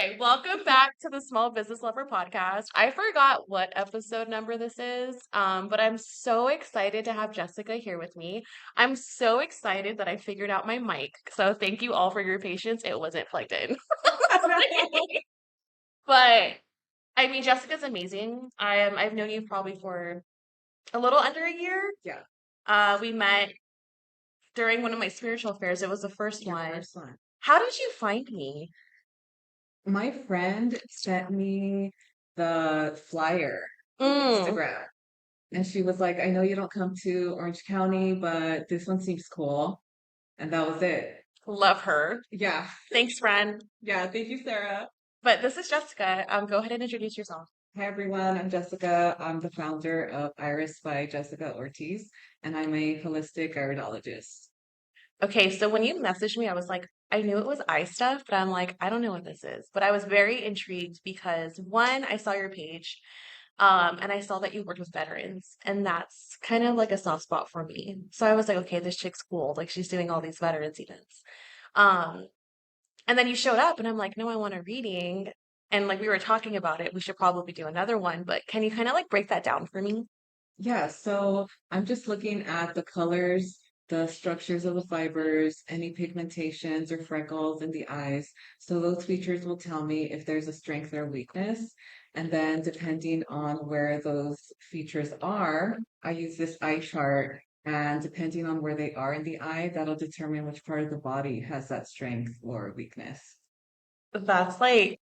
Okay, welcome back to the Small Business Lover podcast. I forgot what episode number this is, but I'm so excited to have Jessica here with me. I'm so excited that I figured out my mic. So thank you all for your patience. It wasn't plugged in. But I mean, Jessica's amazing. I've known you probably for a little under a year. Yeah, We met during one of my spiritual fairs. It was the first your one. first one. How did you find me? My friend sent me the flyer on Mm, Instagram, and she was like, I know you don't come to Orange County, but this one seems cool. And that was it. love her. Yeah. Thanks, friend. Yeah. Thank you, Sarah. But this is Jessica. Go ahead and introduce yourself. Hi, everyone. I'm Jessica. I'm the founder of Iris by Jessica Ortiz, and I'm a holistic iridologist. Okay, so when you messaged me, I was like, I knew it was eye stuff, but I'm like, I don't know what this is. But I was very intrigued because one, I saw your page, and I saw that you worked with veterans, and that's kind of like a soft spot for me. So I was like, okay, this chick's cool. Like she's doing all these veterans events. Um, and then you showed up, and I'm like, no, I want a reading. And like we were talking about it, we should probably do another one, but can you kind of like break that down for me? Yeah, so I'm just looking at the colors, the structures of the fibers, any pigmentations or freckles in the eyes. So those features will tell me if there's a strength or weakness. And then depending on where those features are, I use this eye chart. And depending on where they are in the eye, that'll determine which part of the body has that strength or weakness. That's like,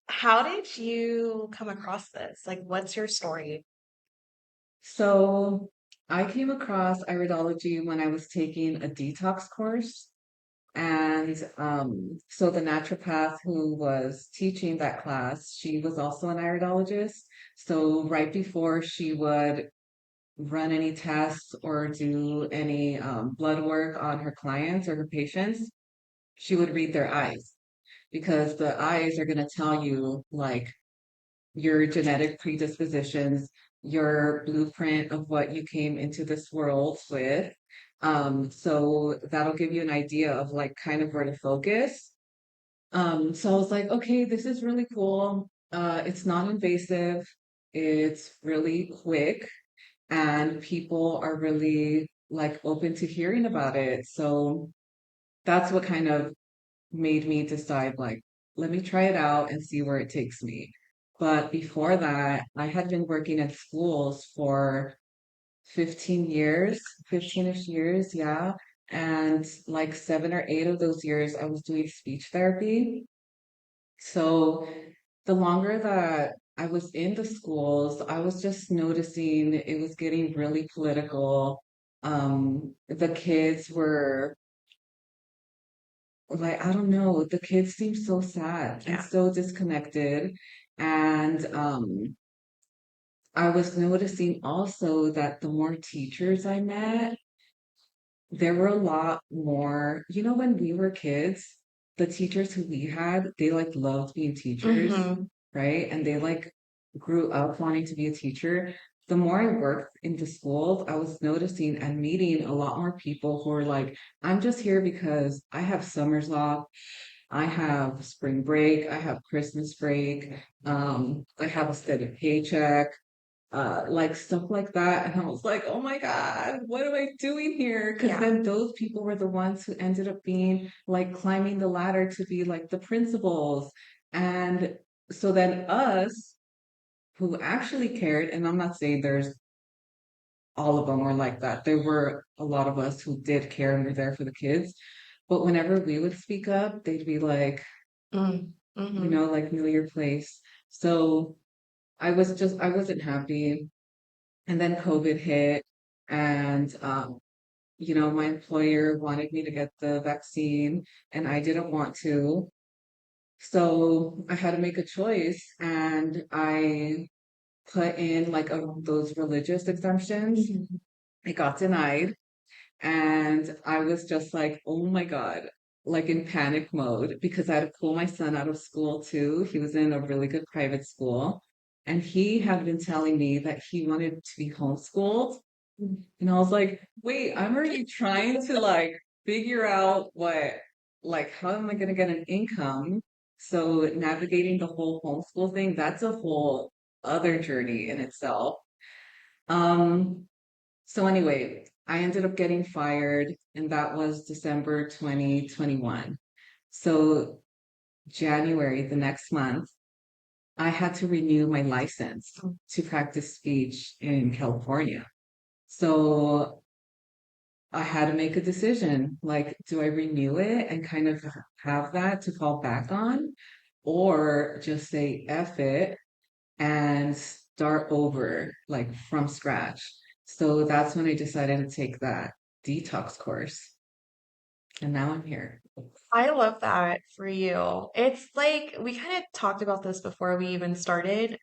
how did you come across this? Like, what's your story? So I came across iridology when I was taking a detox course. And so the naturopath who was teaching that class, she was also an iridologist. So right before she would run any tests or do any blood work on her clients or her patients, she would read their eyes because the eyes are going to tell you like your genetic predispositions, your blueprint of what you came into this world with. So that'll give you an idea of like kind of where to focus. So I was like, okay, this is really cool. It's non-invasive, it's really quick, and people are really like open to hearing about it. So that's what kind of made me decide like, let me try it out and see where it takes me. But before that, I had been working in schools for 15 years, 15-ish years, yeah. And like 7 or 8 of those years, I was doing speech therapy. So the longer that I was in the schools, I was just noticing it was getting really political. The kids were like, I don't know, the kids seem so sad and Yeah. so disconnected. And I was noticing also that the more teachers I met, there were a lot more, when we were kids, the teachers who we had, they like loved being teachers, Mm-hmm. right? And they like grew up wanting to be a teacher. The more I worked in the schools, I was noticing and meeting a lot more people who were like, I'm just here because I have summers off. I have spring break, I have Christmas break, I have a steady paycheck, like stuff like that. And I was like, oh my God, what am I doing here? Because Yeah. then those people were the ones who ended up being like climbing the ladder to be like the principals. And so then us who actually cared, and I'm not saying there's all of them were like that. There were a lot of us who did care and were there for the kids. But whenever we would speak up, they'd be like, Mm-hmm. like know your place. So I wasn't happy. And then COVID hit and my employer wanted me to get the vaccine and I didn't want to. So I had to make a choice and I put in like those religious exemptions. Mm-hmm. I got denied and I was just like, oh my God, like in panic mode because I had to pull my son out of school too. He was in a really good private school and he had been telling me that he wanted to be homeschooled. And I was like, wait, I'm already trying to like figure out how am I going to get an income? So navigating the whole homeschool thing, that's a whole other journey in itself. Um, so anyway, I ended up getting fired, and that was December 2021. So January, the next month, I had to renew my license to practice speech in California. So I had to make a decision, like, do I renew it and kind of have that to fall back on, or just say F it and start over, like from scratch? So that's when I decided to take that detox course. And now I'm here. I love that for you. It's like we kind of talked about this before we even started.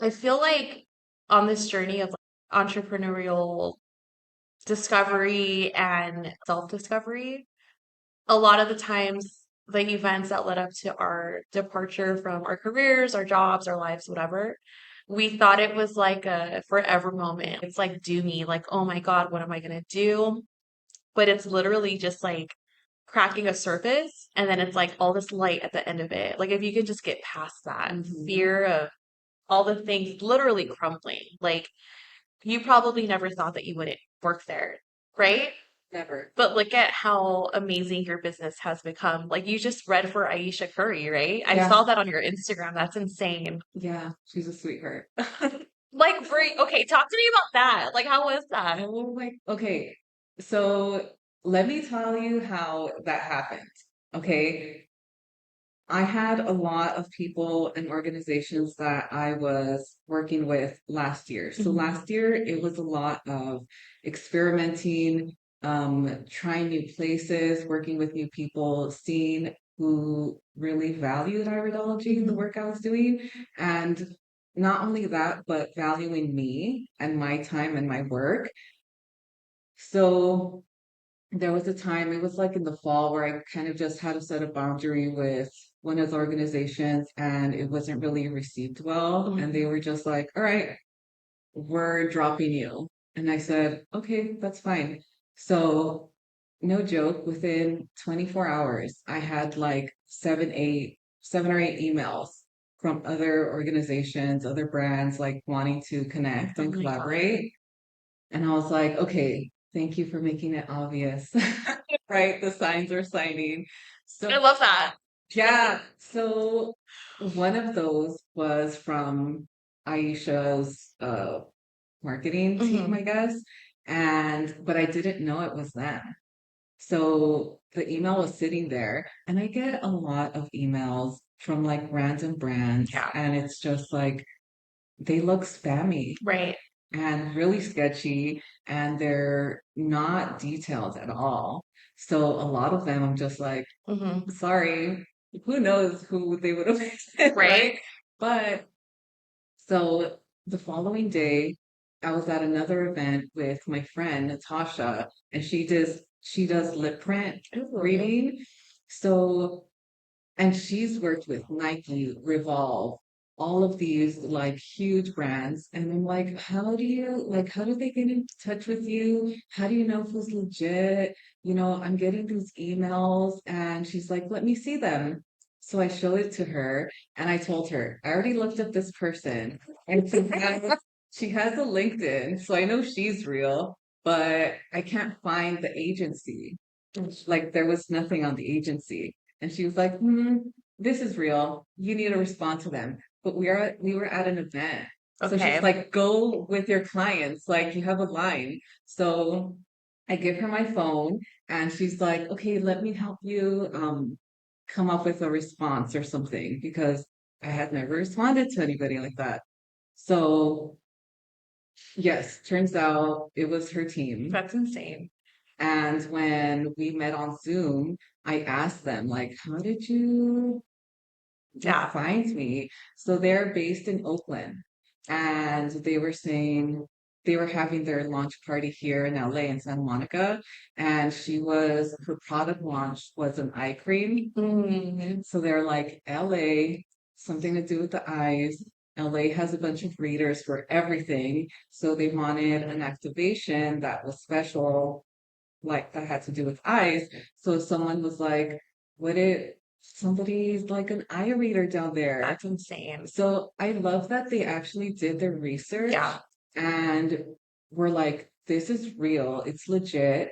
I feel like on this journey of like, entrepreneurial discovery and self-discovery, a lot of the times the events that led up to our departure from our careers, our jobs, our lives, whatever, we thought it was like a forever moment. It's like doomy, like, oh my God, what am I gonna do? But it's literally just like cracking a surface and then it's like all this light at the end of it. Like if you could just get past that Hmm. fear of all the things literally crumbling, like you probably never thought that you wouldn't work there, right? Never. But look at how amazing your business has become. Like you just read for Aisha Curry, right? I Yeah, saw that on your Instagram. That's insane. yeah, she's a sweetheart. Like, okay, talk to me about that. Like, how was that? Oh my, okay. So let me tell you how that happened. Okay. I had a lot of people and organizations that I was working with last year. So Mhm. last year it was a lot of experimenting, trying new places, working with new people, seeing who really valued iridology, the Mhm. work I was doing. And not only that, but valuing me and my time and my work. So there was a time, it was like in the fall, where I kind of just had to set a boundary with one of the organizations and it wasn't really received well. And they Mhm. were just like, all right, we're dropping you. And I said, okay, that's fine. So, no joke, within 24 hours, I had like 7 or 8 emails from other organizations, other brands, like wanting to connect Oh and my God. collaborate. And I was like, okay, thank you for making it obvious. Right? The signs are signing. I So, love that. yeah. So, one of those was from Aisha's marketing team, I Mhm. guess. But I didn't know it was them. So, the email was sitting there, and I get a lot of emails from like random brands, Yeah. and it's just like they look spammy Right. and really sketchy, and they're not detailed at all. So a lot of them, I'm just like, Mhm. sorry, who knows who they would have been, Right? right? But so the following day, I was at another event with my friend Natasha, and she does lip print Ooh. reading. So and she's worked with Nike, Revolve, all of these like huge brands. And I'm like, how do they get in touch with you? How do you know if it's legit? I'm getting these emails and she's like, let me see them. So I showed it to her and I told her, I already looked up this person and she has a LinkedIn. So I know she's real, but I can't find the agency. Like there was nothing on the agency. And she was like, this is real. You need to respond to them. But we were at an event. So she's Okay. like, go with your clients. Like you have a line. So I give her my phone and she's like, okay, let me help you come up with a response or something because I had never responded to anybody like that. So yes, turns out it was her team. That's insane. And when we met on Zoom, I asked them, like, how did you Yeah. find me? So they're based in Oakland. And they were saying they were having their launch party here in LA in Santa Monica. And her product launch was an eye cream. Mm. So they're like, LA, something to do with the eyes. LA has a bunch of readers for everything. So they wanted an activation that was special like that had to do with eyes. So someone was like, would it somebody's like an eye reader down there. That's insane. So I love that they actually did their research Yeah. and were like, this is real, it's legit.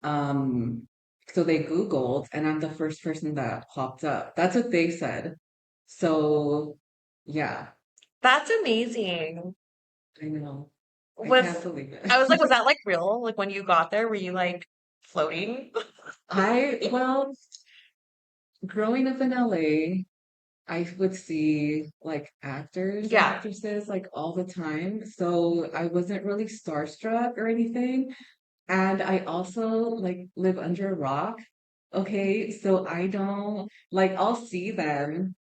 Um, so they Googled, and I'm the first person that popped up. That's what they said. So yeah, That's amazing. I know. I Was can't believe I was like, was it. that like real? Like when you got there, were you like floating? Well, growing up in LA, I would see like actors and Yeah, actresses like all the time. So I wasn't really starstruck or anything. And I also like live under a rock. Okay. So I don't like, I'll see them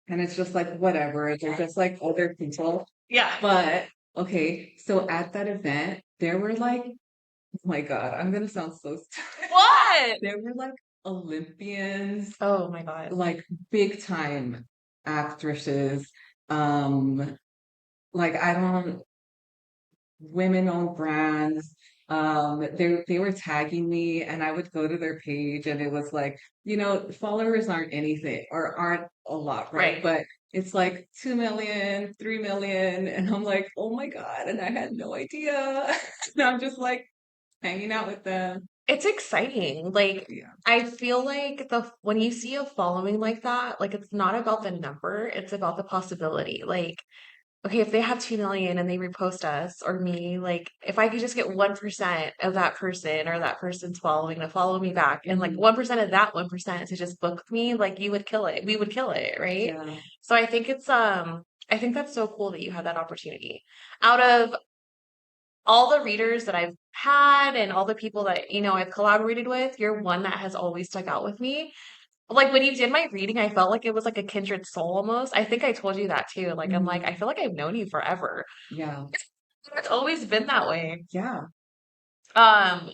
and it's just like, whatever. They're just like other people. yeah. But okay. So at that event, there were like, oh my God, I'm going to sound so stupid. What? There were like Olympians, Oh my God. like big time actresses, um, like I don't women-owned brands. They were tagging me, and I would go to their page, and it was like, followers aren't anything or aren't a lot, right? Right. But it's like 2 million, 3 million, and I'm like, oh my God, and I had no idea. And I'm just like hanging out with them. It's exciting. Like Yeah. I feel like the when you see a following like that, like it's not about the number, it's about the possibility. Like, okay, if they have 2 million and they repost us or me, like if I could just get 1% of that person or that person's following to follow me back and like Mhm. 1% of that 1% to just book me, like you would kill it. We would kill it, right? Yeah. So I think that's so cool that you had that opportunity. Out of all the readers that I've had and all the people that, I've collaborated with, you're one that has always stuck out with me. Like when you did my reading, I felt like it was like a kindred soul almost. I think I told you that too. Like I'm like, Mhm. I feel like I've known you forever. Yeah. It's always been that way. Yeah. Um,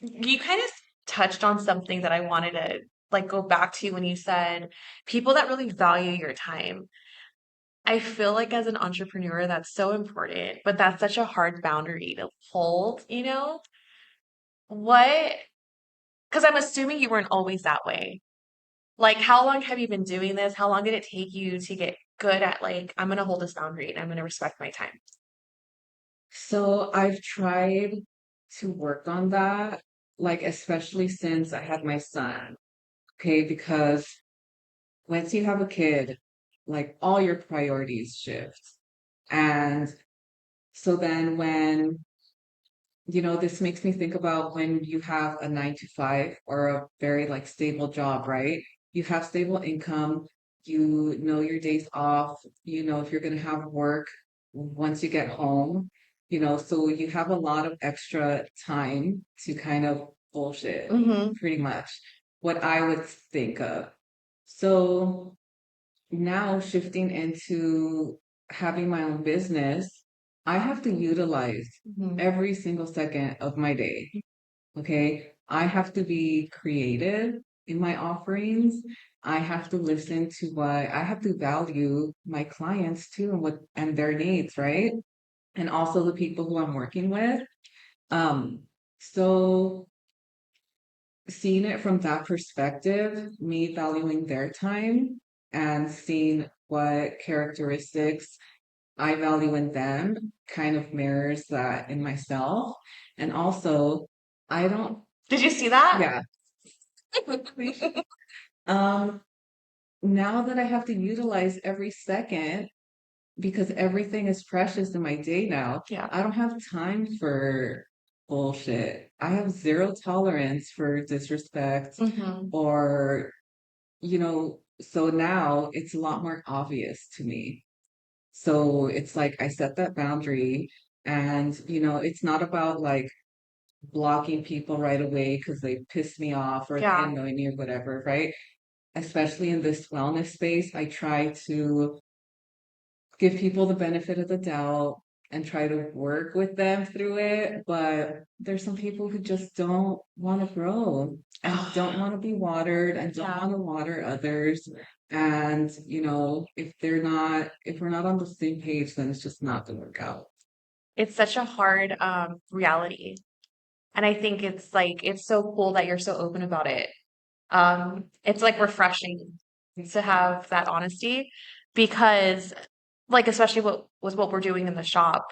you kind of touched on something that I wanted to like go back to when you said people that really value your time. I feel like as an entrepreneur, that's so important, but that's such a hard boundary to hold, you know? What Because I'm assuming you weren't always that way. Like, how long have you been doing this? How long did it take you to get good at, like, I'm going to hold this boundary and I'm going to respect my time? So I've tried to work on that, like especially since I had my son. Okay, because once you have a kid, like all your priorities shift. And so then this makes me think about when you have a 9 to 5 or a very like stable job, right? You have stable income, you know your days off, you know if you're going to have work once you get home, so you have a lot of extra time to kind of bullshit, Hmm. pretty much what I would think of. So now shifting into having my own business, I have to utilize Hmm. every single second of my day. Okay. I have to be creative in my offerings. I have to listen to what I have to value my clients too and their needs, right? And also the people who I'm working with. So seeing it from that perspective, me valuing their time and seeing what characteristics I value in them kind of mirrors that in myself. And also, I don't, Did you see that? yeah, um, now that I have to utilize every second because everything is precious in my day now, Yeah. I don't have time for bullshit. I have zero tolerance for disrespect Hmm. or so now it's a lot more obvious to me. So it's like I set that boundary and it's not about like blocking people right away because they piss me off or they Yeah. annoy me or whatever, right? Especially in this wellness space, I try to give people the benefit of the doubt and try to work with them through it. But there's some people who just don't want to grow and don't want to be watered and don't Yeah. want to water others. And, if we're not on the same page, then it's just not going to work out. It's such a hard reality. And I think it's like, it's so cool that you're so open about it. It's like refreshing to have that honesty because like especially what we're doing in the shop.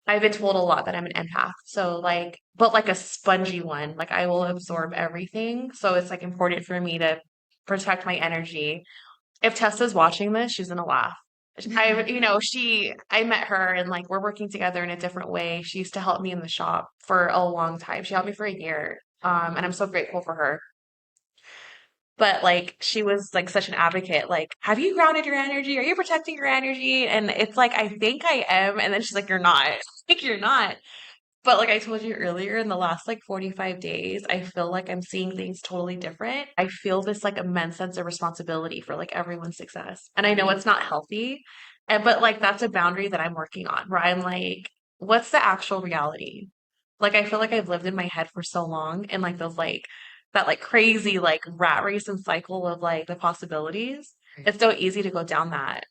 I've been told a lot that I'm an empath. So like but like a spongy one. Like I will absorb everything. So it's like important for me to protect my energy. If Tessa's watching this, she's gonna laugh. I met her and like we're working together in a different way. She used to help me in the shop for a long time. She helped me for a year. And I'm so grateful for her. But like she was like such an advocate, like, have you grounded your energy? Are you protecting your energy? And it's like, I think I am. And then she's like, you're not. Like, you're not. But like I told you earlier, in the last like 45 days, I feel like I'm seeing things totally different. I feel this like immense sense of responsibility for like everyone's success. And I know it's not healthy, but like that's a boundary that I'm working on where I'm like, what's the actual reality? Like I feel like I've lived in my head for so long and like those like that like crazy like rat race and cycle of like the possibilities. It's so easy to go down that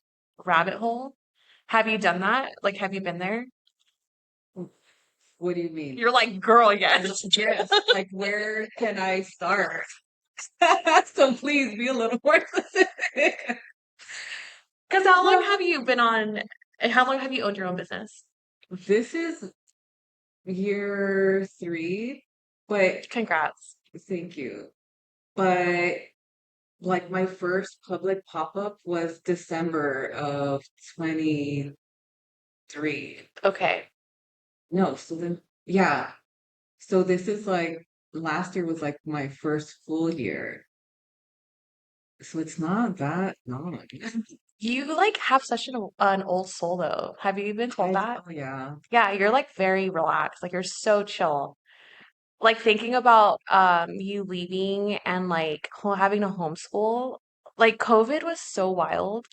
rabbit hole. Have you done that? Like, have you been there? What do you mean? You're like, girl, yes. Yes, like where can I start? So please be a little more specific. Because how long So have you been on, how long have you owned your own business? this is year 3, but Congrats. thank you. But like my first public pop-up was December of 23. Okay. No, so then yeah. So this is like last year was like my first full year. So it's not that long. You like have such an old soul though. Have you been told that? Oh yeah. Yeah, you're like very relaxed. Like you're so chill. Like thinking about you leaving and like having to homeschool. Like COVID was so wild.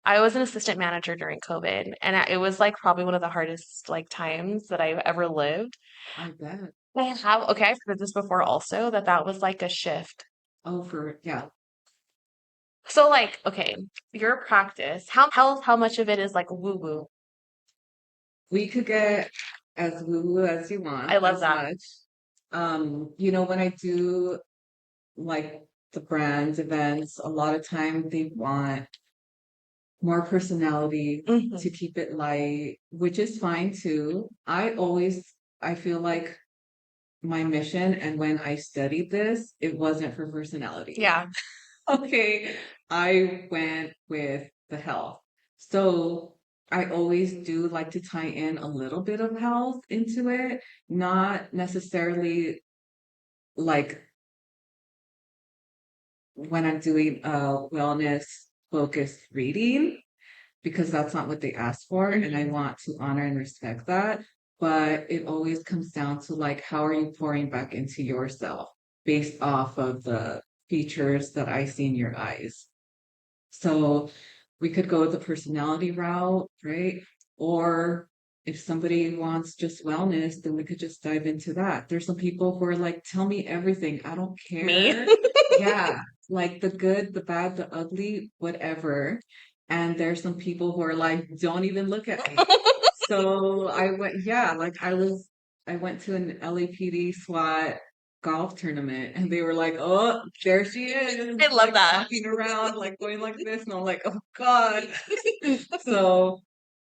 I was an assistant manager during COVID, and it was like probably one of the hardest like times that I've ever lived. I bet. Okay, I've heard this before also that was like a shift. Oh, yeah. So like, okay, your practice, how much of it is like woo woo? We could get as woo-woo as you I want, love as that. much. When I do like the brands events, a lot of time they want more personality to Hmm. keep it light, which is fine too. I feel like my mission and when I studied this, it wasn't for personality. Yeah. Okay, I went with the health. So I always do like to tie in a little bit of health into it, not necessarily like when I'm doing a wellness focused reading, because that's not what they asked for, and I Hmm. want to honor and respect that. But it always comes down to like, how are you pouring back into yourself based off of the features that I see in your eyes? So we could go the personality route, right? Or if somebody wants just wellness, then we could just dive into that. There's some people who are like, tell me everything. I don't Me. care. Yeah, like the good, the bad, the ugly, whatever. And there's some people who are like, don't even look at me. So I went to an LAPD SWAT golf tournament and they were like, oh, there she is, I love like that. walking around, like going like this. And I'm like, oh God. So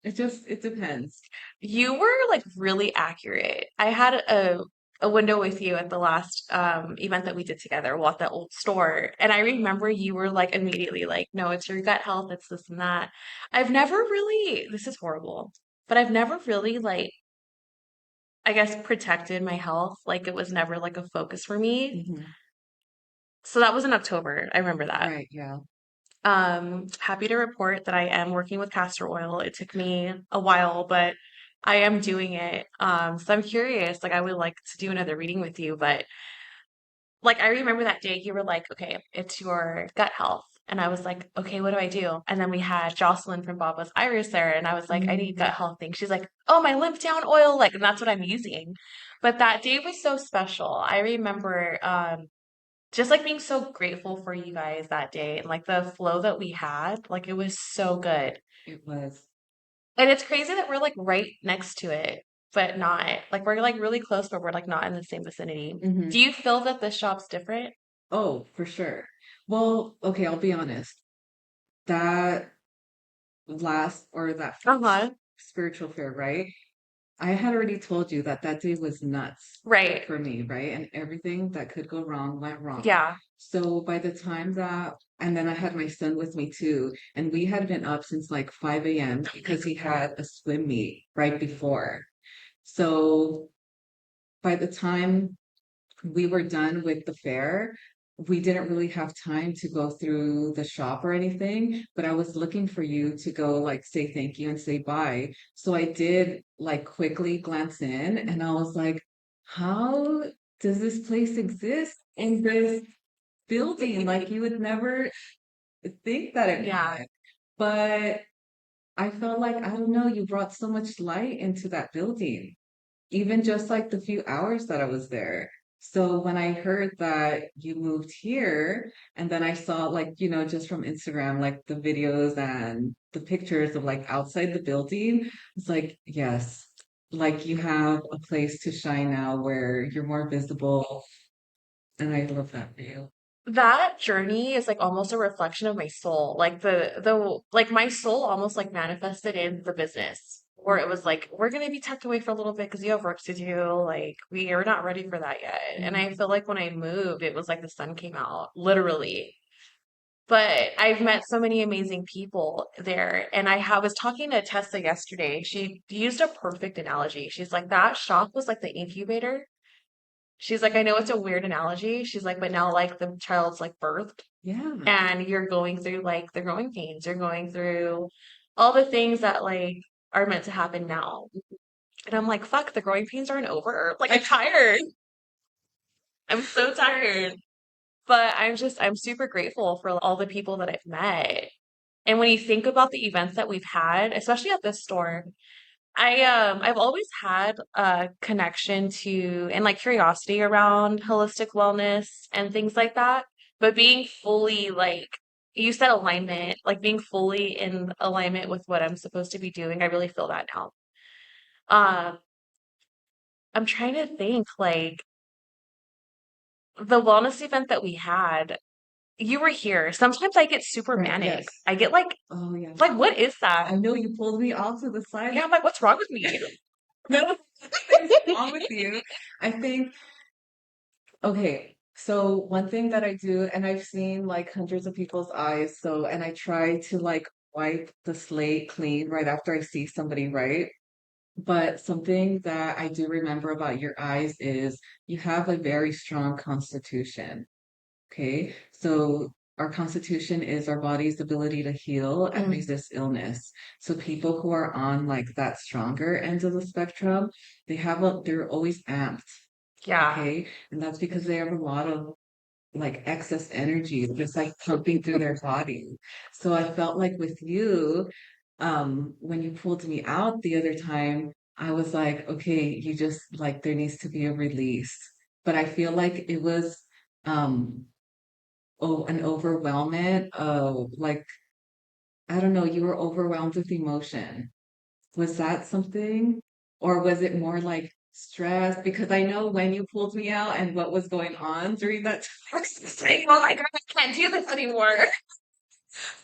it depends. You were like really accurate. I had a window with you at the last event that we did together, well, at the old store, and I remember you were like immediately like, "No, it's your gut health, it's this and that." I've never really, this is horrible, but I've never really like, I guess, protected my health. Like it was never like a focus for me. Hmm. So that was in October. I remember that. Right, yeah. Happy to report that I am working with castor oil. It took me a while, but I am doing it. So I'm curious, like I would like to do another reading with you, but like I remember that day you were like, okay, it's your gut health. And I was like, okay, what do I do? And then we had Jocelyn from Baba's Iris there, and I was like, I need gut Mhm. health things. She's like, oh, my lymph down oil, like, and that's what I'm using. But that day was so special. I remember just like being so grateful for you guys that day and like the flow that we had, like it was so good. It was. And it's crazy that we're like right next to it. but not like we're like really close, but we're like not in the same vicinity. Hmm. Do you feel that this shop's different? Oh, for sure. Well, okay, I'll be honest. That that first Uh-huh. spiritual fair, right? I had already told you that that day was nuts Right. for me, right? And everything that could go wrong went wrong. Yeah. So by the time that, and then I had my son with me too, and we had been up since like 5 a.m. because he had a swim meet right before. So by the time we were done with the fair, we didn't really have time to go through the shop or anything, but I was looking for you to go like say thank you and say bye. So I did like quickly glance in and I was like, how does this place exist in this building? Like you would never think that it Yeah. would. But I felt like, I don't know, you brought so much light into that building even just like the few hours that I was there. So when I heard that you moved here, and then I saw like, just from Instagram, like the videos and the pictures of like outside the building, it's like, yes, like you have a place to shine now where you're more visible. And I love that for you. That journey is like almost a reflection of my soul. Like the like my soul almost like manifested in the business. Where it was like, we're gonna be tucked away for a little bit because you have work to do. Like we are not ready for that yet. And I Mhm. feel like when I moved, it was like the sun came out, literally. But I've met so many amazing people there. And was talking to Tessa yesterday. She used a perfect analogy. She's like, that shop was like the incubator. She's like, I know it's a weird analogy. She's like, but now like the child's like birthed Yeah. and you're going through like the growing pains. You're going through all the things that like are meant to happen now. And I'm like, fuck, the growing pains aren't over. Like I'm tired. I'm so tired. But I'm super grateful for all the people that I've met. And when you think about the events that we've had, especially at this store, I've always had a connection to and like curiosity around holistic wellness and things like that. But being fully like you said alignment, like being fully in alignment with what I'm supposed to be doing, I really feel that now. Um, I'm trying to think like the wellness event that we had, you were here. Sometimes I get super Right. manic. Yes. I get Oh, yeah. like what is that? I know you pulled me off to the side. Yeah, I'm like, what's wrong with me? No, nothing's wrong with you. I think okay, so one thing that I do, and I've seen like hundreds of people's eyes, so, and I try to like wipe the slate clean right after I see somebody, right? But something that I do remember about your eyes is you have a very strong constitution. Okay, so our constitution is our body's ability to heal and Mm, resist illness. So people who are on like that stronger end of the spectrum, they're always amped. yeah. Okay. And that's because they have a lot of like excess energy just like pumping through their body. So I felt like with you, when you pulled me out the other time, I was like, okay, you just like there needs to be a release. But I feel like it was um an overwhelmment of like, I don't know, you were overwhelmed with emotion. Was that something? Or was it more like stress? Because I know when you pulled me out and what was going on during that time. I was just saying, oh my God, I can't do this anymore.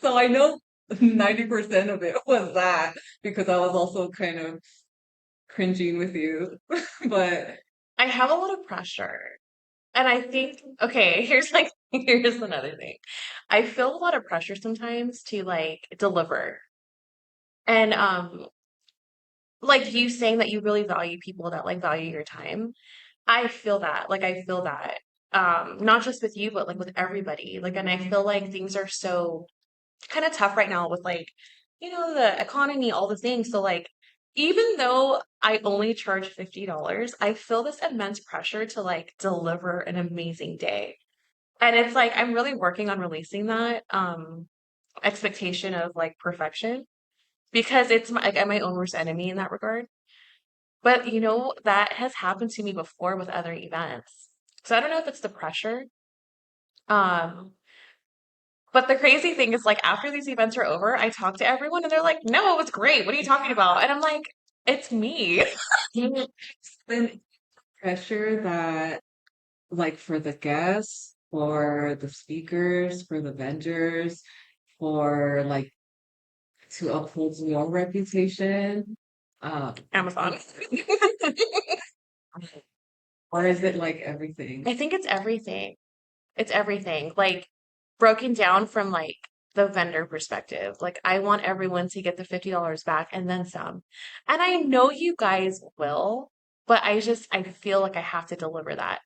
So I know 90% of it was that because I was also kind of cringing with you. But I have a lot of pressure. And I think, okay, here's like, here's another thing. I feel a lot of pressure sometimes to like deliver. And like you saying that you really value people that like value your time. I feel that. Like I feel that. Not just with you, but like with everybody. Like, and I feel like things are so kind of tough right now with like, the economy, all the things. So like, even though I only charge $50, I feel this immense pressure to like deliver an amazing day. And it's like I'm really working on releasing that expectation of like perfection because like I'm my own worst enemy in that regard. But that has happened to me before with other events. So I don't know if it's the pressure. Um, but the crazy thing is like after these events are over, I talk to everyone and they're like, "No, it was great. What are you talking about?" And I'm like, It's me. It's been pressure that, like, for the guests, for the speakers, for the vendors, for like to uphold your reputation, um, Amazon. or is it like everything? I think it's everything. It's everything. Like broken down from like the vendor perspective. Like I want everyone to get the $50 back and then some. And I know you guys will, but I feel like I have to deliver that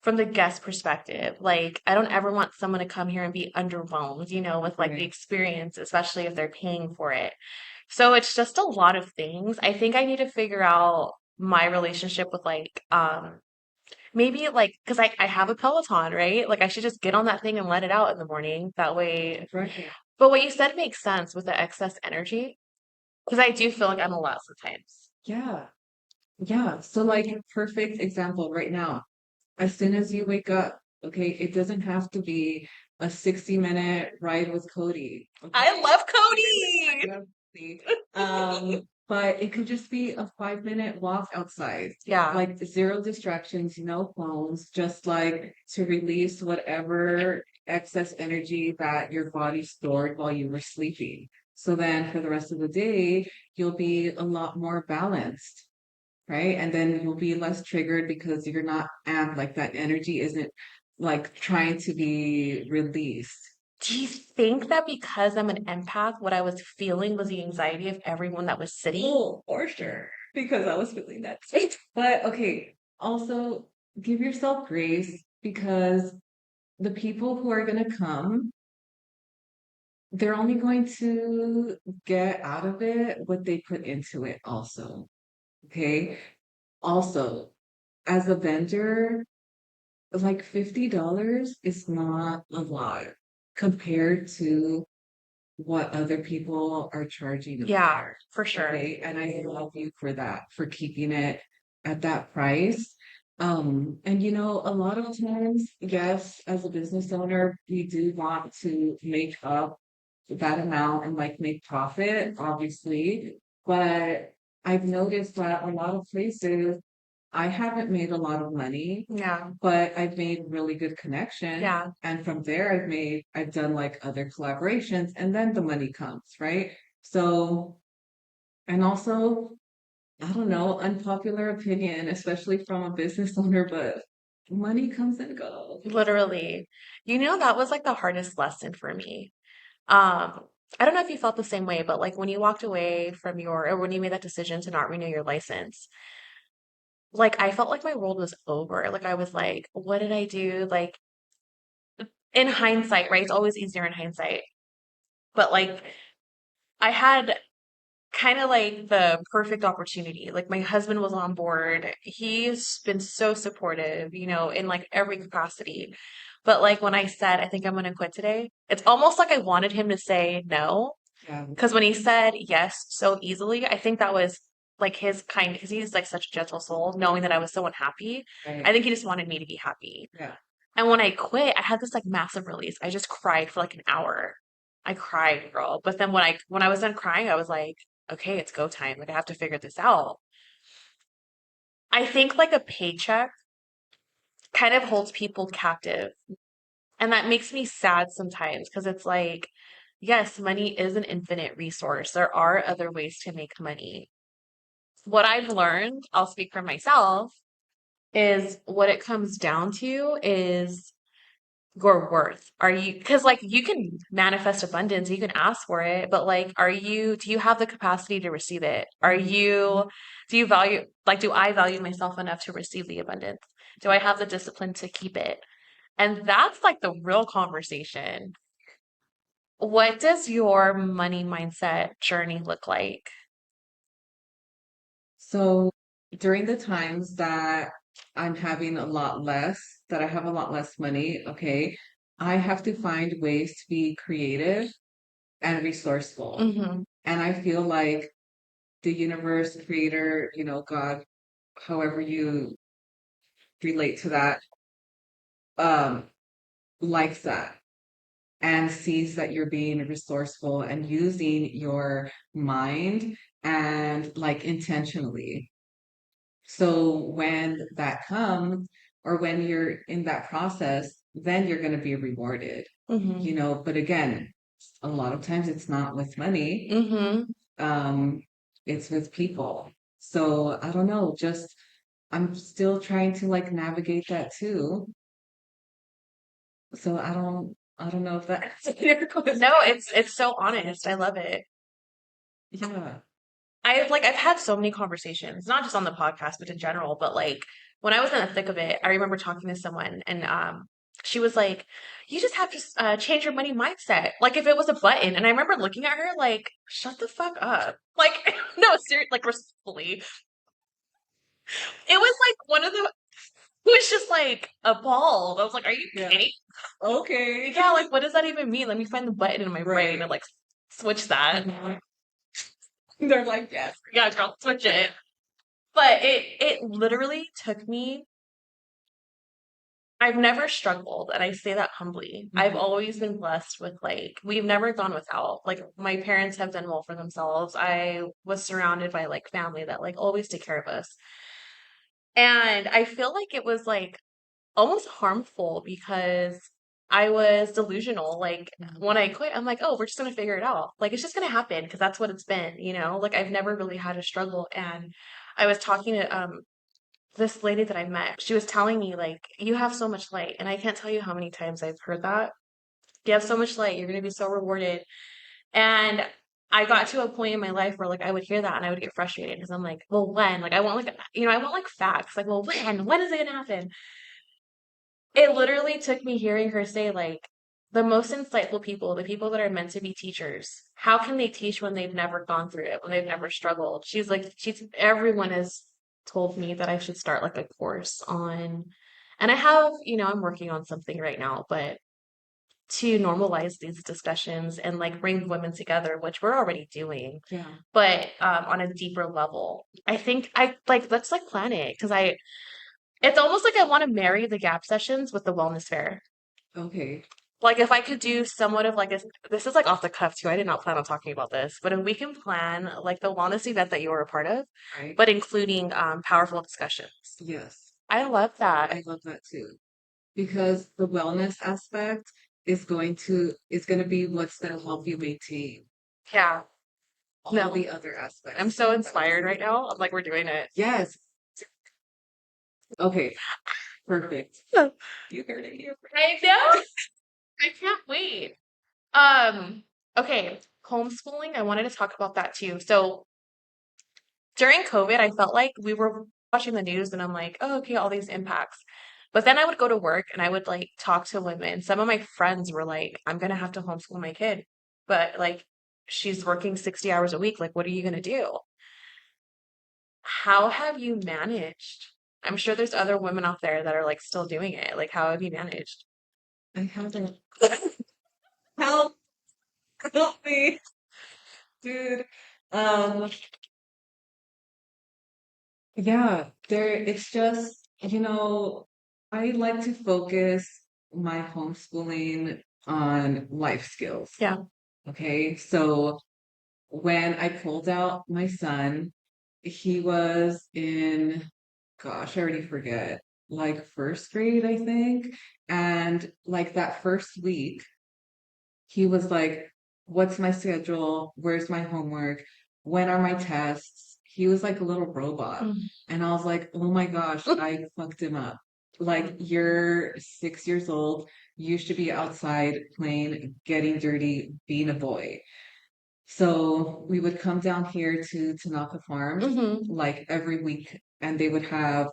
from the guest perspective. Like I don't ever want someone to come here and be underwhelmed, with like the Right. experience, especially if they're paying for it. So it's just a lot of things. I think I need to figure out my relationship with maybe like, because I have a Peloton, right? Like I should just get on that thing and let it out in the morning. That way. Right. But what you said makes sense with the excess energy, because I do feel like I'm a lot sometimes. Yeah. Yeah. So like perfect example right now. As soon as you wake up, okay, it doesn't have to be a 60-minute ride with Cody. I Okay. love I Cody. love Cody. But it could just be a 5-minute walk outside. Yeah. Like zero distractions, no phones, just like to release whatever excess energy that your body stored while you were sleeping. So then for the rest of the day, you'll be a lot more balanced, right? And then you'll be less triggered because you're not amped, like that energy isn't like trying to be released. Do you think that because I'm an empath, what I was feeling was the anxiety of everyone that was sitting? Oh, for sure. Because I was feeling that too. But okay, also give yourself grace because the people who are going to come, they're only going to get out of it what they put into it, also. Okay. Also, as a vendor, like $50 is not a lot compared to what other people are charging up Yeah, there. for sure. Okay. And I love you for that, for keeping it at that price. And a lot of times, yes, as a business owner, we do want to make up that amount and like make profit, obviously. But I've noticed that a lot of places, I haven't made a lot of money, Yeah. but I've made really good connection. Yeah. And from there, I've done like other collaborations and then the money comes, right? So, and also, I don't know, unpopular opinion, especially from a business owner, but money comes and goes. Literally. That was like the hardest lesson for me. I don't know if you felt the same way, but like when you walked away from or when you made that decision to not renew your license, like I felt like my world was over. Like I was like, what did I do? Like in hindsight, right? It's always easier in hindsight. But like I had kind of like the perfect opportunity. Like my husband was on board. He's been so supportive, in like every capacity. But like when I said, I think I'm going to quit today, it's almost like I wanted him to say no. Yeah, Because when he said yes so easily, I think that was like his kind, because he's like such a gentle soul, knowing that I was so unhappy. I right. think he just wanted me to be happy. Yeah. And when I quit, I had this like massive release. I just cried for like an hour. I cried, girl. But then when I was done crying, I was like, okay, it's go time. Like I have to figure this out. I think like a paycheck kind of holds people captive. And that makes me sad sometimes because it's like, yes, money is an infinite resource. There are other ways to make money. What I've learned, I'll speak for myself, is what it comes down to is your worth. Because like you can manifest abundance, you can ask for it, but like, do you have the capacity to receive it? Do I value myself enough to receive the abundance? Do I have the discipline to keep it? And that's like the real conversation. What does your money mindset journey look like? So during the times that I'm having a lot less, that I have a lot less money, okay, I have to find ways to be creative and resourceful. Hmm. And I feel like the universe, creator, God, however you relate to that, um, likes that and sees that you're being resourceful and using your mind and like intentionally. So when that comes, or when you're in that process, then you're going to be rewarded, Mm-hmm. but again, a lot of times it's not with money, Mm-hmm. um, it's with people. So I don't know, just I'm still trying to like navigate that too. So I don't know if that answers your question. No, it's so honest. I love it. Yeah. I've had so many conversations, not just on the podcast, but in general. But like when I was in the thick of it, I remember talking to someone, and she was like, "You just have to change your money mindset, like if it was a button." And I remember looking at her like, "Shut the fuck up!" Like, no, seriously, like respectfully, it was like one of the. It was just like appalled. I was like, "Are you Yeah. kidding?" Okay. Yeah, like what does that even mean? Let me find the button in my brain Right. and like switch that. Mhm. They're like, yes. Yeah, girl, switch it. But it literally took me. I've never struggled, and I say that humbly. I've Mhm. always been blessed with like we've never gone without. Like my parents have done well for themselves. I was surrounded by like family that like always take care of us. And I feel like it was like almost harmful because I was delusional. Like Mhm. when I quit, I'm like, oh, we're just gonna figure it out. Like it's just gonna happen because that's what it's been, you know? Like I've never really had a struggle. And I was talking to this lady that I met. She was telling me like, you have so much light. And I can't tell you how many times I've heard that. You have so much light, you're gonna be so rewarded. And I got to a point in my life where like I would hear that and I would get frustrated because I'm like, well, when? Like I want like I want like facts. Like, well, when? When is it gonna happen? It literally took me hearing her say, like, the most insightful people, the people that are meant to be teachers, how can they teach when they've never gone through it, when they've never struggled? She's like, everyone has told me that I should start like a course on, and I have, I'm working on something right now, but to normalize these discussions and like bring women together, which we're already doing, Yeah. but on a deeper level. I think I like, let's like plan it because it's almost like I want to marry the gap sessions with the wellness fair. Okay. Like if I could do somewhat of like this is like off the cuff too. I did not plan on talking about this, but if we can plan like the wellness event that you were a part of, Right. but including powerful discussions. Yes. I love that. I love that too. Because the wellness aspect is going to be what's going to help you maintain Yeah. all No, the other I'm aspects. so inspired right now. I'm like we're doing it. Yes. Okay. Perfect. I You heard it here. know. I can't wait. Um, okay, homeschooling. I wanted to talk about that too. So during COVID, I felt like we were watching the news and I'm like, oh, okay, all these impacts. But then I would go to work and I would like talk to women. Some of my friends were like, I'm gonna have to homeschool my kid, but like she's working 60 hours a week. Like, what are you gonna do? How have you managed? I'm sure there's other women out there that are like still doing it. Like, how have you managed? I haven't. Help, help me, dude. Um, yeah, it's just, I like to focus my homeschooling on life skills. Yeah. Okay, so when I pulled out my son, he was in, gosh, I already forget, like first grade, I think. And like that first week, he was like, what's my schedule? Where's my homework? When are my tests? He was like a little robot. Mm. And I was like, oh my gosh, I fucked him up. Like, you're 6 years old. You should be outside playing, getting dirty, being a boy. So we would come down here to Tanaka Farm Hmm. like every week, and they would have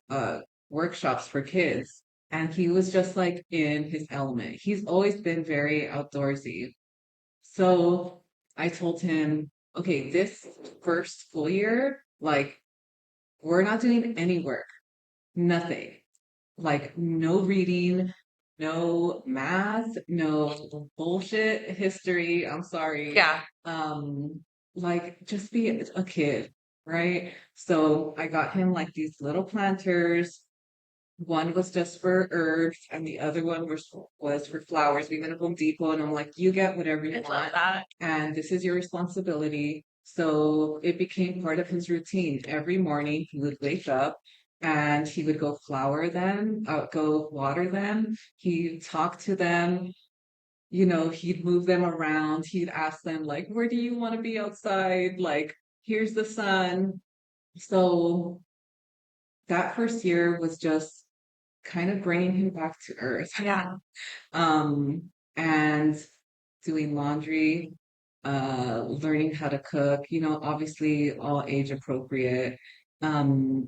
workshops for kids. And he was just like in his element. He's always been very outdoorsy. So I told him, okay, this first school year, like, we're not doing any work, nothing. Like, no reading, no math, no bullshit history. I'm sorry. Yeah. Um, like, just be a kid, right? So I got him like these little planters. One was just for herbs, and the other one was for flowers. We went to Home Depot, and I'm like, you get whatever I you love want, that. and this is your responsibility. So it became part of his routine. Every morning he would wake up and he would go flower them, go water them. He'd talk to them, he'd move them around. He'd ask them, like, where do you want to be outside? Like, here's the sun. So that first year was just kind of bringing him back to earth. Yeah. And doing laundry, learning how to cook, obviously all age appropriate.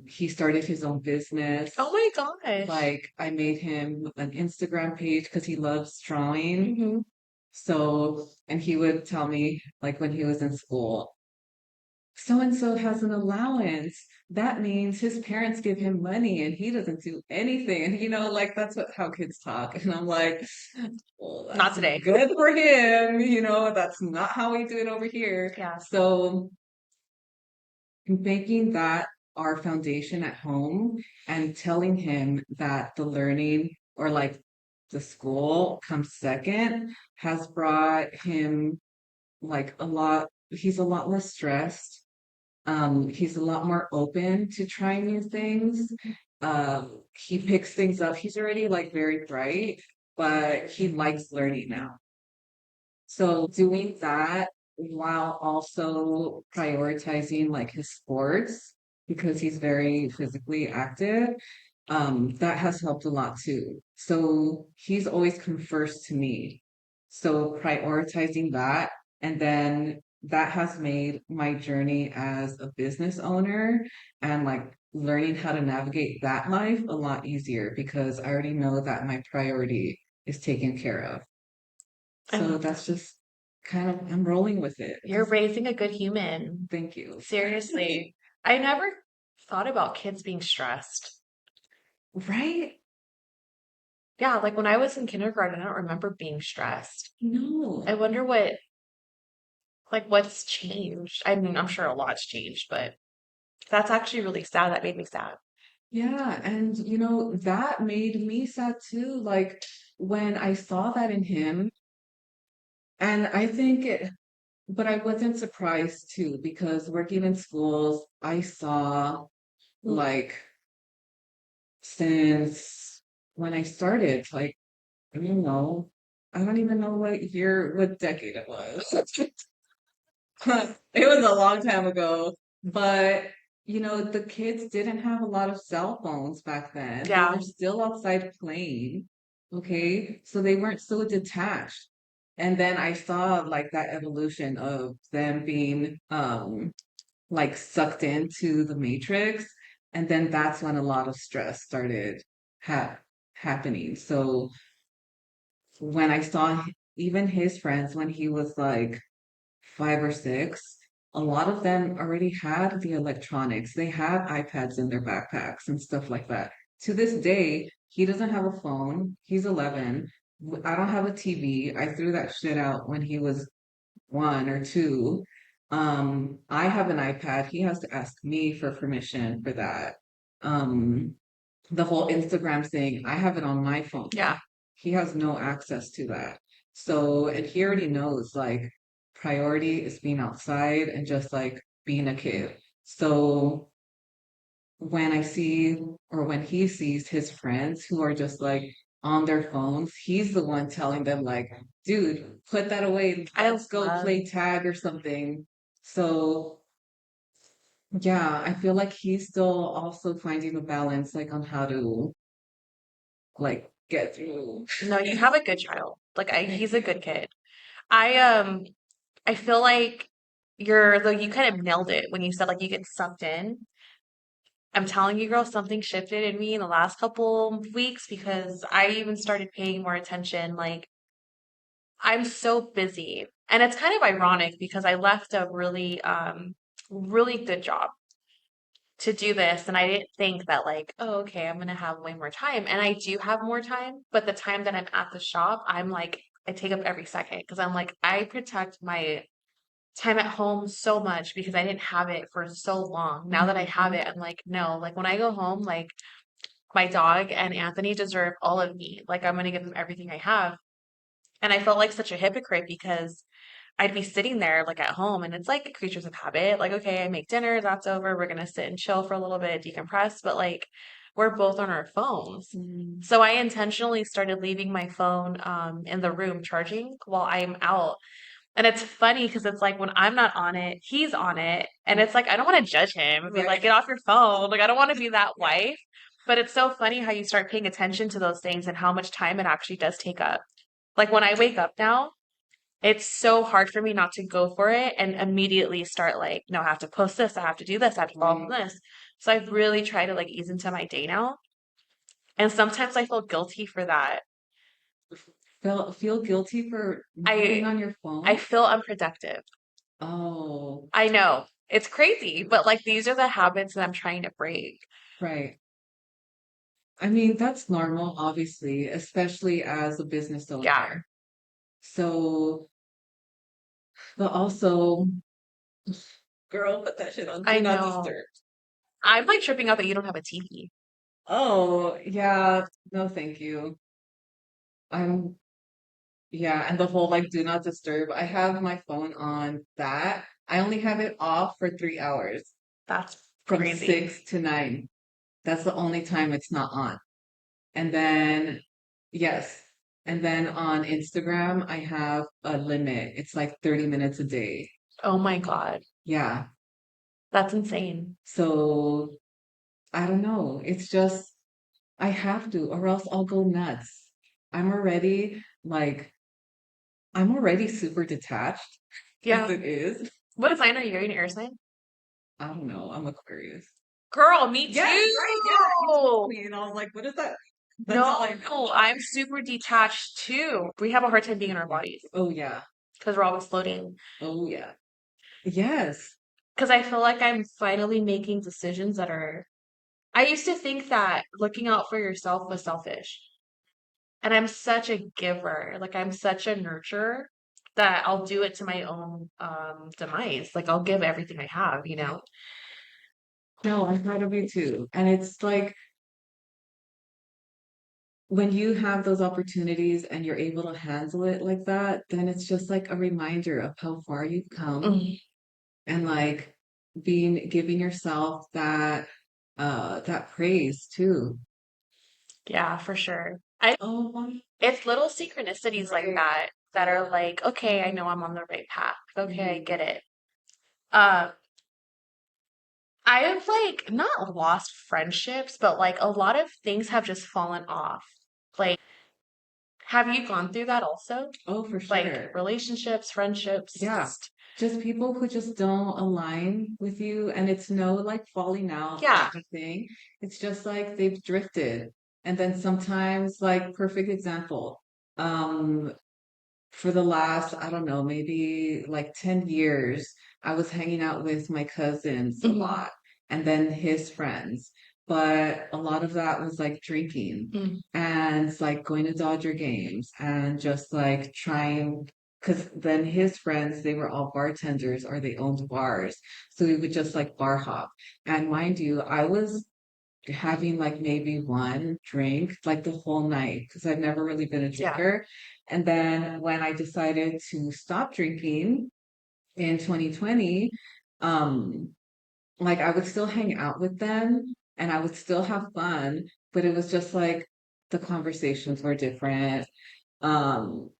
He started his own business. Oh my gosh. Like I made him an Instagram page because he loves drawing. Hmm. So, and he would tell me like when he was in school, so and so has an allowance. That means his parents give him money and he doesn't do anything. And like that's how kids talk. And I'm like, well, Not that's today. good for him. That's not how we do it over here. Yeah. So making that our foundation at home and telling him that the learning or like the school comes second has brought him like he's a lot less stressed. He's a lot more open to trying new things. He picks things up. He's already like very bright, but he likes learning now. So doing that while also prioritizing like his sports because he's very physically active, that has helped a lot too. So he's always come first to me. So prioritizing that, and then that has made my journey as a business owner and like learning how to navigate that life a lot easier because I already know that my priority is taken care of. I So love that's that. just I'm rolling with it. You're raising a good human. Thank you. Seriously. I never thought about kids being stressed. Right? Yeah, like when I was in kindergarten, I don't remember being stressed. I No. wonder what's changed. I mean, I'm sure a lot's changed, but that's actually really sad. That made me sad. Yeah, and that made me sad too. Like when I saw that in him, and I think but I wasn't surprised too, because working in schools, I saw like since when I started, like, I don't know, I don't even know what decade it was. It was a long time ago, but the kids didn't have a lot of cell phones back then. They Yeah. were still outside playing, okay? So they weren't so detached. And then I saw like that evolution of them being like sucked into the matrix, and then that's when a lot of stress started ha happening. So when I saw even his friends when he was like 5 or 6, a lot of them already had the electronics. They had iPads in their backpacks and stuff like that. To this day, he doesn't have a phone. He's 11. I don't have a TV. I threw that shit out when he was 1 or 2. I have an iPad. He has to ask me for permission for that. Um, the whole Instagram thing, I have it on my phone. Yeah. He has no access to that. So, and he already knows like priority is being outside and just like being a kid. So when I see or when he sees his friends who are just like on their phones, he's the one telling them like, dude, put that away. I Let's go love play tag or something. So yeah, I feel like he's still also finding a balance like on how to like get through. No, you have a good child. He's Thank a you. good kid. I feel like you kind of nailed it when you said like you get sucked in. I'm telling you, girl, something shifted in me in the last couple of weeks because I even started paying more attention. Like, I'm so busy. And it's kind of ironic because I left a really good job to do this. And I didn't think that, like, oh, okay, I'm gonna have way more time. And I do have more time, but the time that I'm at the shop, I'm like, I take up every second because I'm like, I protect my time at home so much because I didn't have it for so long. Now that I have Mhm. it, I'm like, no, like when I go home, like my dog and Anthony deserve all of me. Like I'm gonna give them everything I have. And I felt like such a hypocrite because I'd be sitting there like at home and it's like creatures of habit. Like, okay, I make dinner, that's over. We're gonna sit and chill for a little bit, decompress, but like we're both on our phones. Mm, So I intentionally started leaving my phone in the room charging while I'm out. And it's funny because it's like when I'm not on it, he's on it. And it's like I don't want to judge him and be like, right. get off your phone. Like I don't want to be that wife. But it's so funny how you start paying attention to those things and how much time it actually does take up. Like when I wake up now, it's so hard for me not to go for it and immediately start like, no, I have to post this, I have to do this, I have to follow up Right. on this. So I've really tried to like ease into my day now. And sometimes I feel guilty for that. Feel guilty for not being I on your I phone? feel unproductive. Oh, I know. It's crazy, but like these are the habits that I'm trying to break. right. I mean, that's normal, obviously, especially as a business Yeah. owner. So, but also, girl, put that shit on I Do Not know. Disturb. I'm like tripping out that you don't have a TV. Oh, yeah. No, thank you. I'm, yeah. And the whole like Do Not Disturb, I have my phone on that. I only have it off for 3 hours That's from crazy. 6 to 9. That's the only time it's not on. And then, yes. And then on Instagram, I have a limit. It's like 30 minutes a day. Oh my God. Yeah. That's insane. So I don't know. It's just, I have to, or else I'll go nuts. I'm already like, I'm already super detached as Yeah. it is. What sign are you? Are you an air sign? I don't know. I'm Aquarius. Girl, me Yes, right. Yeah. You told too. me, and I was like, what is that? That's all I know. No, I'm super detached too. We have a hard time being in our bodies Oh, yeah. because we're always floating. Oh, yeah. Yes. Because I feel like I'm finally making decisions that are. I used to think that looking out for yourself was selfish. And I'm such a giver. Like I'm such a nurturer that I'll do it to my own demise. Like I'll give everything I have, you know? No, I'm proud of you too. And it's like when you have those opportunities and you're able to handle it like that, then it's just like a reminder of how far you've come Mm, and like giving yourself that praise too. yeah, for sure. I Oh, It's little synchronicities like right. that that are like, okay, I know I'm on the right path. Okay, I Mhm. get it. Um, I have like not lost friendships, but like a lot of things have just fallen off. Like, have you gone through that also? Oh, for Like sure. relationships, friendships, Yeah. just Just people who just don't align with you, and it's no like falling out or yeah, anything. It's just like they've drifted. And then sometimes, like, perfect example, um, for the last, I don't know, maybe like 10 years, I was hanging out with my cousins a mhm, lot and then his friends. But a lot of that was like drinking mm, and like going to Dodger games and just like trying, because then his friends, they were all bartenders or they owned bars. So we would just like bar hop. And mind you, I was having like maybe one drink like the whole night because I've never really been a yeah, drinker. And then when I decided to stop drinking in 2020, um, like I would still hang out with them and I would still have fun, but it was just like the conversations were different. Um,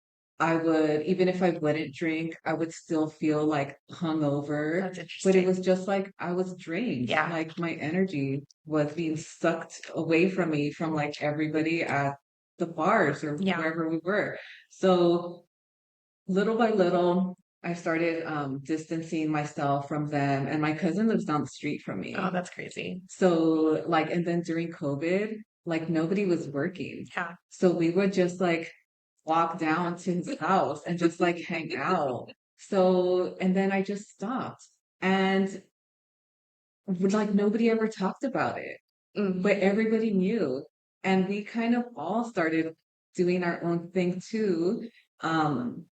I would, even if I wouldn't drink, I would still feel like hungover. that's But it interesting. was just like I was drained. Yeah, Like my energy was being sucked away from me from like everybody at the bars or yeah. wherever we were. So little by little, I started distancing myself from them. And my cousin lives down the street from Oh, me. that's crazy. So like, and then during COVID, like nobody was working. Yeah, So we would just like walk down to his house and just like hang out. So, and then I just stopped. And like nobody ever talked about it, but mm, everybody knew. And we kind of all started doing our own thing too. Um,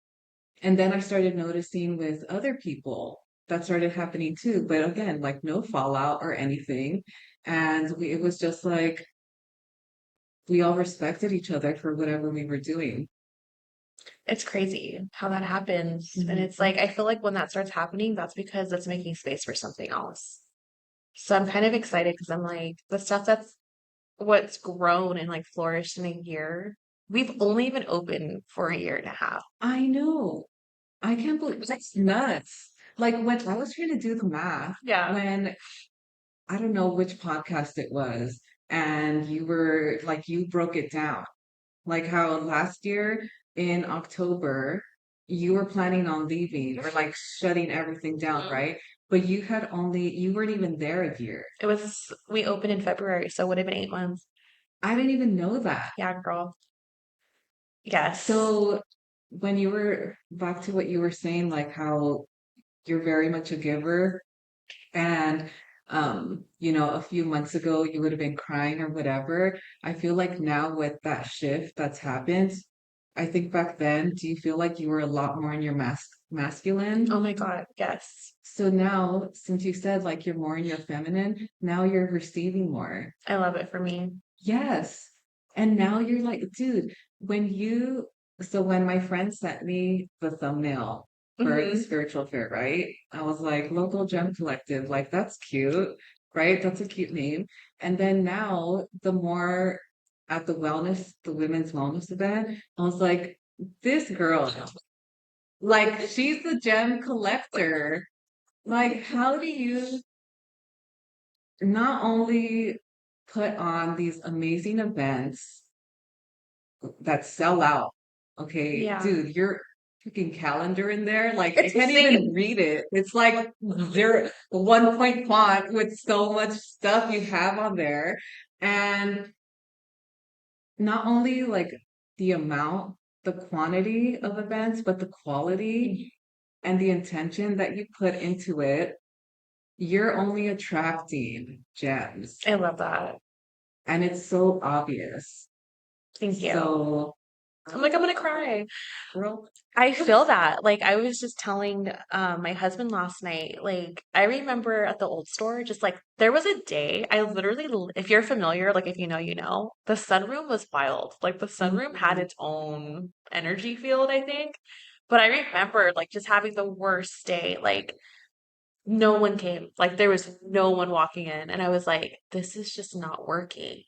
and then I started noticing with other people that started happening too. But again, like no fallout or anything. And it was just like we all respected each other for whatever we were doing. It's crazy how that happens. And it's Mhm. like, I feel like when that starts happening, that's because it's making space for something else. So I'm kind of excited because I'm like, the stuff that's what's grown and like flourished in a year, we've only been open for a year and a half. I know. I can't believe that's nuts. Like when I was trying to do the math, Yeah. when I don't know which podcast it was, and you were like, you broke it down. Like how last year in October, you were planning on leaving or like shutting everything down, Mhm. right? But you weren't even there a year. We opened in February, so it would have been 8 months. I didn't even know that. Yeah, girl. Yes. So when you were back to what you were saying, like how you're very much a giver, and a few months ago you would have been crying or whatever. I feel like now with that shift that's happened, I think back then, do you feel like you were a lot more in your Oh masculine? my God. Yes. So now, since you said like you're more in your feminine, now you're receiving more. I love it for me. Yes. And now you're like, dude, so when my friend sent me the thumbnail for the Hmm. spiritual fair, right? I was like, local gem collective, like that's cute, right? That's a cute name. And then now the more at the women's wellness event, I was like, this girl, like she's the gem collector. Like, how do you not only put on these amazing events that sell out. Okay, Yeah. dude, your freaking calendar in there, like I It's can't insane. even read it. It's like zero 1 point font with so much stuff you have on there. And not only like the amount, the quantity of events, but the quality and the intention that you put into it, you're only attracting gems. I love that. And it's so obvious. Thank you. So, I'm like, I'm gonna cry. girl, I feel that. Like I was just telling my husband last night, like I remember at the old store, just like there was a day I literally if you're familiar, like if you know, you know, the sunroom was wild. Like the sunroom had mhm. its own energy field, I think. But I remember like just having the worst day. Like no one came. Like there was no one walking in. And I was like, this is just not working.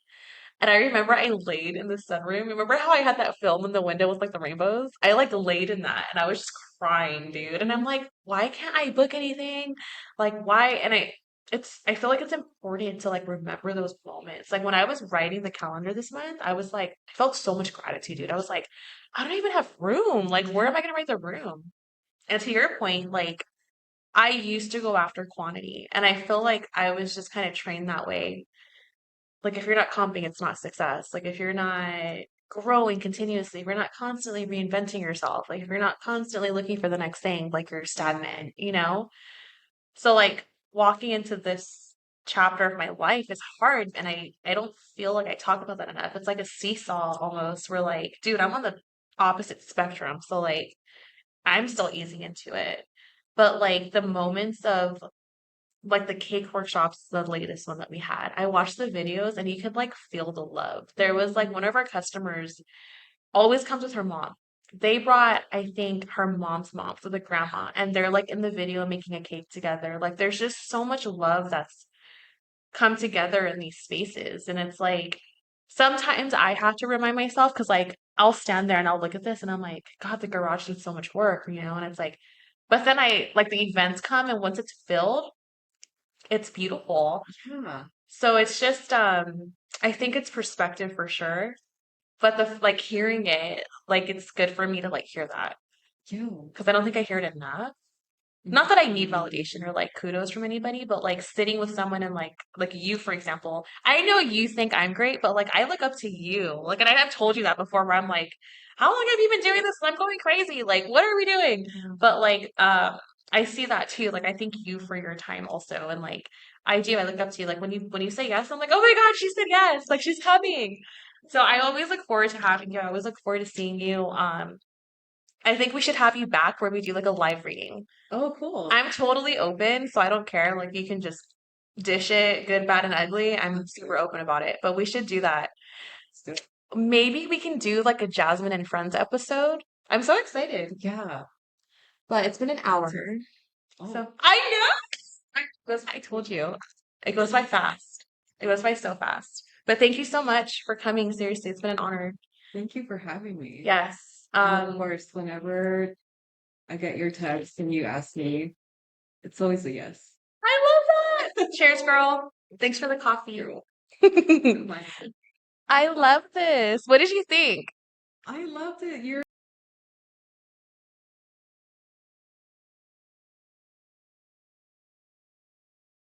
And I remember I laid in the sunroom. Remember how I had that film in the window with like the rainbows? I like laid in that and I was just crying, dude. And I'm like, why can't I book anything? Like why? And I feel like it's important to like remember those moments. Like when I was writing the calendar this month, I was like, I felt so much gratitude, dude. I was like, I don't even have room. Like where am I gonna write the room? And to your point, like I used to go after quantity and I feel like I was just kind of trained that way. Like if you're not comping, it's not success. Like if you're not growing continuously, if you're not constantly reinventing yourself, like if you're not constantly looking for the next thing, like you're stagnant, you know? So like walking into this chapter of my life is hard and I don't feel like I talk about that enough. It's like a seesaw almost. Where like, dude, I'm on the opposite spectrum. So like I'm still easing into it. But like the moments of like the cake workshops, the latest one that we had. I watched the videos and you could like feel the love. There was like one of our customers always comes with her mom. They brought, I think, her mom's mom, so the grandma, and they're like in the video making a cake together. Like there's just so much love that's come together in these spaces. And it's like sometimes I have to remind myself because like I'll stand there and I'll look at this and I'm like, God, the garage needs so much work, you know? And it's like, but then I like the events come and once it's filled, it's beautiful. Yeah. So it's just I think it's perspective for sure. But the like hearing it, like it's good for me to like hear that Yeah. because I don't think I hear it enough. Not Mhm. that I need validation or like kudos from anybody, but like sitting with someone and like you, for example, I know you think I'm great, but like I look up to you. Like, and I have told you that before where I'm like, how long have you been doing this? And I'm going crazy. Like, what are we doing? Yeah. But like I see that too. Like I thank you for your time also. And like I do, I look up to you. Like when you say yes, I'm like, oh my God, she said yes. Like she's coming. So I always look forward to having you. I always look forward to seeing you. I think we should have you back where we do like a live reading. Oh, cool. I'm totally open, so I don't care. Like you can just dish it, good, bad, and ugly. I'm super open about it. But we should do that. Let's do it. Maybe we can do like a Jasmine and Friends episode. I'm so excited. Yeah, But it's been an me hour. too. Oh, So I know. I told you. It goes by fast. It goes by so fast. But thank you so much for coming. Seriously, it's been an honor. thank you for having me. Yes. And of course, whenever I get your text and you ask me, it's always a yes. I love that. Cheers, girl. Thanks for the coffee. My- I love this. What did you think? I loved it. You're